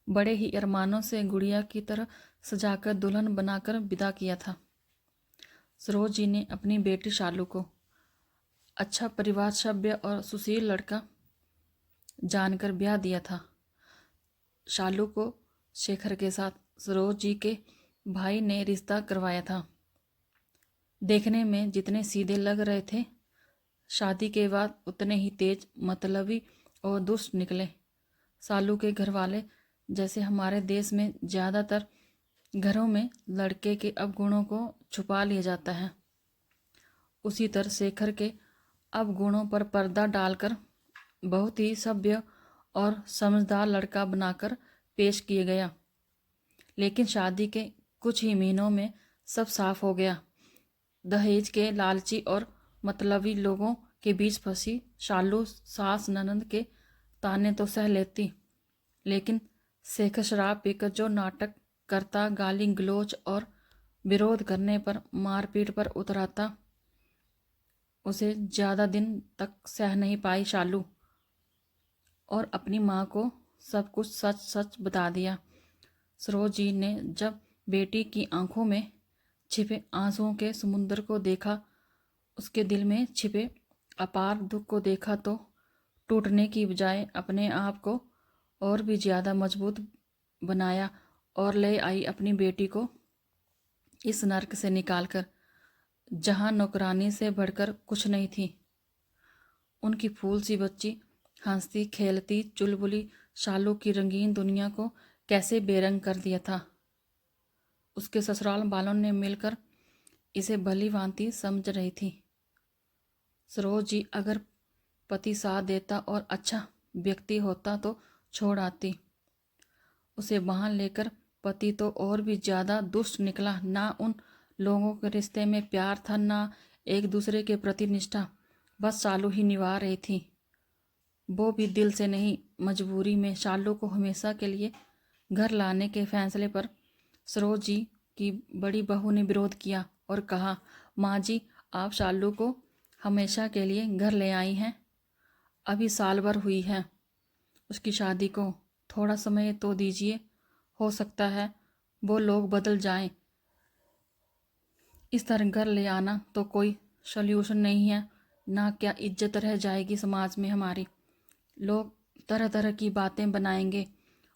बड़े ही अरमानों से गुड़िया की तरह सजाकर दुल्हन बनाकर विदा किया था। सरोज जी ने अपनी बेटी शालू को अच्छा परिवार, सभ्य और सुशील लड़का जानकर ब्याह दिया था। शालू को शेखर के साथ सरोज जी के भाई ने रिश्ता करवाया था। देखने में जितने सीधे लग रहे थे, शादी के बाद उतने ही तेज, मतलबी और दुष्ट निकले। शालू के घर वाले, जैसे हमारे देश में ज़्यादातर घरों में लड़के के अवगुणों को छुपा लिया जाता है, उसी तरह शेखर के अवगुणों पर पर्दा डालकर बहुत ही सभ्य और समझदार लड़का बनाकर पेश किया गया। लेकिन शादी के कुछ ही महीनों में सब साफ हो गया। दहेज के लालची और मतलबी लोगों के बीच फंसी शालू सास ननद के ताने तो सह लेती, लेकिन शेखर शराब पीकर जो नाटक करता, गाली गलौज और विरोध करने पर मारपीट पर उतराता, उसे ज़्यादा दिन तक सह नहीं पाई शालू और अपनी माँ को सब कुछ सच सच बता दिया। सरोज जी ने जब बेटी की आंखों में छिपे आंसुओं के समुद्र को देखा, उसके दिल में छिपे अपार दुख को देखा, तो टूटने की बजाय अपने आप को और भी ज़्यादा मजबूत बनाया और ले आई अपनी बेटी को इस नर्क से निकालकर, जहाँ नौकरानी से बढ़कर कुछ नहीं थी। उनकी फूल सी बच्ची हंसती खेलती चुलबुली शालू की रंगीन दुनिया को कैसे बेरंग कर दिया था। उसके ससुराल वालों ने मिलकर इसे भली भांति समझ रही थी। सरोज जी अगर पति साथ देता और अच्छा व्यक्ति होता तो छोड़ आती। उसे वहाँ लेकर पति तो और भी ज़्यादा दुष्ट निकला। ना उन लोगों के रिश्ते में प्यार था, ना एक दूसरे के प्रति निष्ठा। बस शालू ही निभा रही थी, वो भी दिल से नहीं, मजबूरी में। शालू को हमेशा के लिए घर लाने के फैसले पर सरोज जी की बड़ी बहू ने विरोध किया और कहा, माँ जी, आप शालू को हमेशा के लिए घर ले आई हैं। अभी साल भर हुई है उसकी शादी को, थोड़ा समय तो दीजिए, हो सकता है वो लोग बदल जाएं। इस तरह घर ले आना तो कोई सल्यूशन नहीं है। ना क्या इज्जत रह जाएगी समाज में हमारी। लोग तरह तरह की बातें बनाएंगे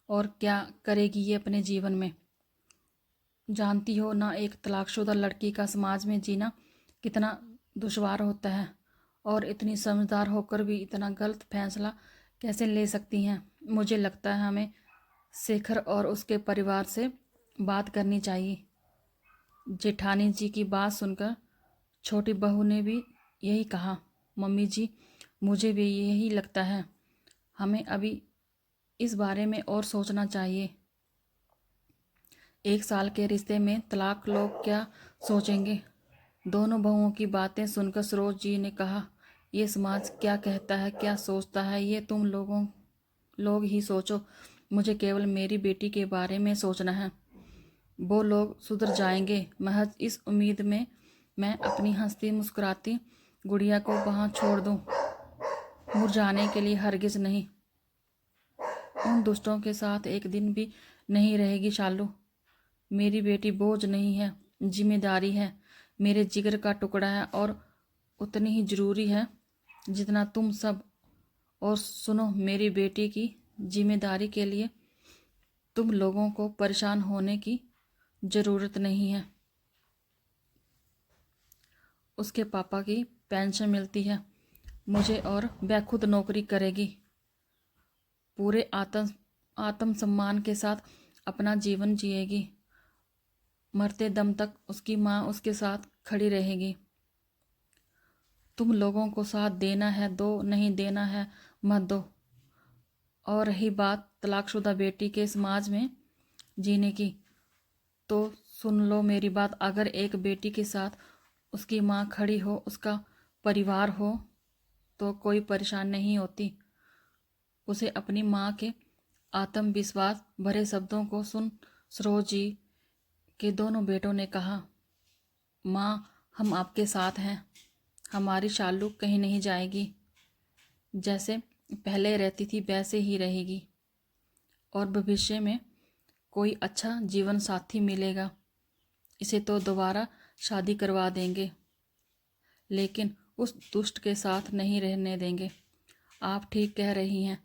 और क्या करेगी ये अपने जीवन में। जानती हो ना, एक तलाकशुदा लड़की का समाज में जीना कितना दुश्वार होता है, और इतनी समझदार होकर भी इतना गलत फैसला कैसे ले सकती हैं। मुझे लगता है हमें शेखर और उसके परिवार से बात करनी चाहिए। जेठानी जी की बात सुनकर छोटी बहू ने भी यही कहा। मम्मी जी, मुझे भी यही लगता है, हमें अभी इस बारे में और सोचना चाहिए। एक साल के रिश्ते में तलाक लोग क्या सोचेंगे। दोनों बहुओं की बातें सुनकर सरोज जी ने कहा, ये समाज क्या कहता है, क्या सोचता है, ये तुम लोग ही सोचो। मुझे केवल मेरी बेटी के बारे में सोचना है। वो लोग सुधर जाएंगे, महज इस उम्मीद में मैं अपनी हंसती मुस्कुराती गुड़िया को वहाँ छोड़ दूँ, मुरझाने के लिए हरगिज नहीं। उन दुष्टों के साथ एक दिन भी नहीं रहेगी शालू। मेरी बेटी बोझ नहीं है, जिम्मेदारी है, मेरे जिगर का टुकड़ा है और उतनी ही ज़रूरी है जितना तुम सब। और सुनो, मेरी बेटी की जिम्मेदारी के लिए तुम लोगों को परेशान होने की ज़रूरत नहीं है। उसके पापा की पेंशन मिलती है मुझे और वह खुद नौकरी करेगी। पूरे आत्मसम्मान के साथ अपना जीवन जिएगी। मरते दम तक उसकी माँ उसके साथ खड़ी रहेगी। तुम लोगों को साथ देना है दो, नहीं देना है मत दो। और रही बात तलाकशुदा बेटी के समाज में जीने की, तो सुन लो मेरी बात। अगर एक बेटी के साथ उसकी माँ खड़ी हो, उसका परिवार हो, तो कोई परेशान नहीं होती। उसे अपनी माँ के आत्मविश्वास भरे शब्दों को सुन सरोज जी के दोनों बेटों ने कहा, माँ, हम आपके साथ हैं। हमारी शालू कहीं नहीं जाएगी, जैसे पहले रहती थी वैसे ही रहेगी। और भविष्य में कोई अच्छा जीवन साथी मिलेगा। इसे तो दोबारा शादी करवा देंगे, लेकिन उस दुष्ट के साथ नहीं रहने देंगे। आप ठीक कह रही हैं।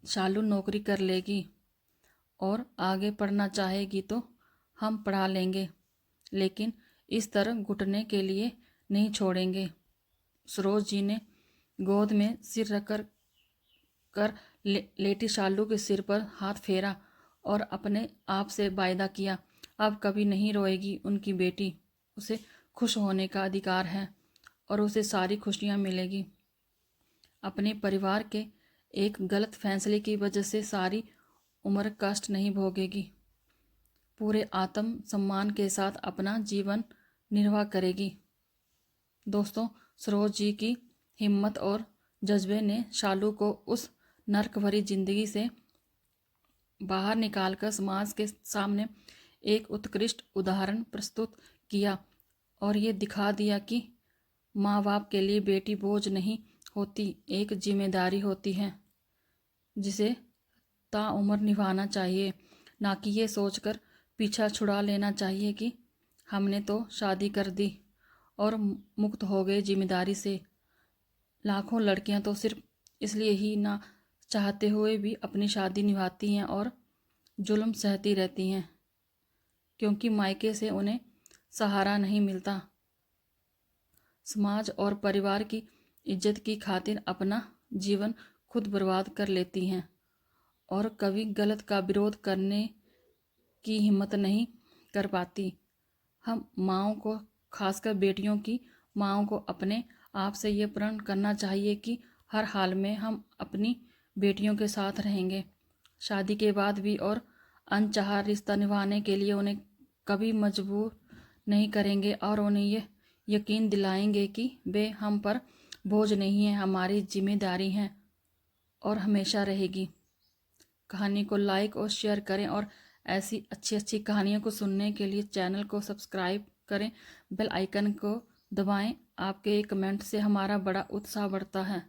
शालू नौकरी कर लेगी और आगे पढ़ना चाहेगी तो हम पढ़ा लेंगे, लेकिन इस तरह घुटने के लिए नहीं छोड़ेंगे। सरोज जी ने गोद में सिर रख कर लेटी शालू के सिर पर हाथ फेरा और अपने आप से वायदा किया, अब कभी नहीं रोएगी उनकी बेटी। उसे खुश होने का अधिकार है और उसे सारी खुशियाँ मिलेगी। अपने परिवार के एक गलत फैसले की वजह से सारी उम्र कष्ट नहीं भोगेगी। पूरे आत्म सम्मान के साथ अपना जीवन निर्वाह करेगी। दोस्तों, सरोज जी की हिम्मत और जज्बे ने शालू को उस नर्क भरी जिंदगी से बाहर निकालकर समाज के सामने एक उत्कृष्ट उदाहरण प्रस्तुत किया और ये दिखा दिया कि माँ बाप के लिए बेटी बोझ नहीं होती, एक जिम्मेदारी होती है जिसे ताउम्र निभाना चाहिए, ना कि ये सोचकर पीछा छुड़ा लेना चाहिए कि हमने तो शादी कर दी और मुक्त हो गए जिम्मेदारी से। लाखों लड़कियां तो सिर्फ इसलिए ही ना चाहते हुए भी अपनी शादी निभाती हैं और जुल्म सहती रहती हैं, क्योंकि मायके से उन्हें सहारा नहीं मिलता। समाज और परिवार की इज्जत की खातिर अपना जीवन खुद बर्बाद कर लेती हैं और कभी गलत का विरोध करने की हिम्मत नहीं कर पाती। हम माँओं को, खासकर बेटियों की माँओं को अपने आप से ये प्रण करना चाहिए कि हर हाल में हम अपनी बेटियों के साथ रहेंगे, शादी के बाद भी, और अनचाहा रिश्ता निभाने के लिए उन्हें कभी मजबूर नहीं करेंगे और उन्हें ये यकीन दिलाएंगे कि वे हम पर बोझ नहीं है, हमारी जिम्मेदारी है और हमेशा रहेगी। कहानी को लाइक और शेयर करें और ऐसी अच्छी अच्छी कहानियों को सुनने के लिए चैनल को सब्सक्राइब करें, बेल आइकन को दबाएं। आपके कमेंट से हमारा बड़ा उत्साह बढ़ता है।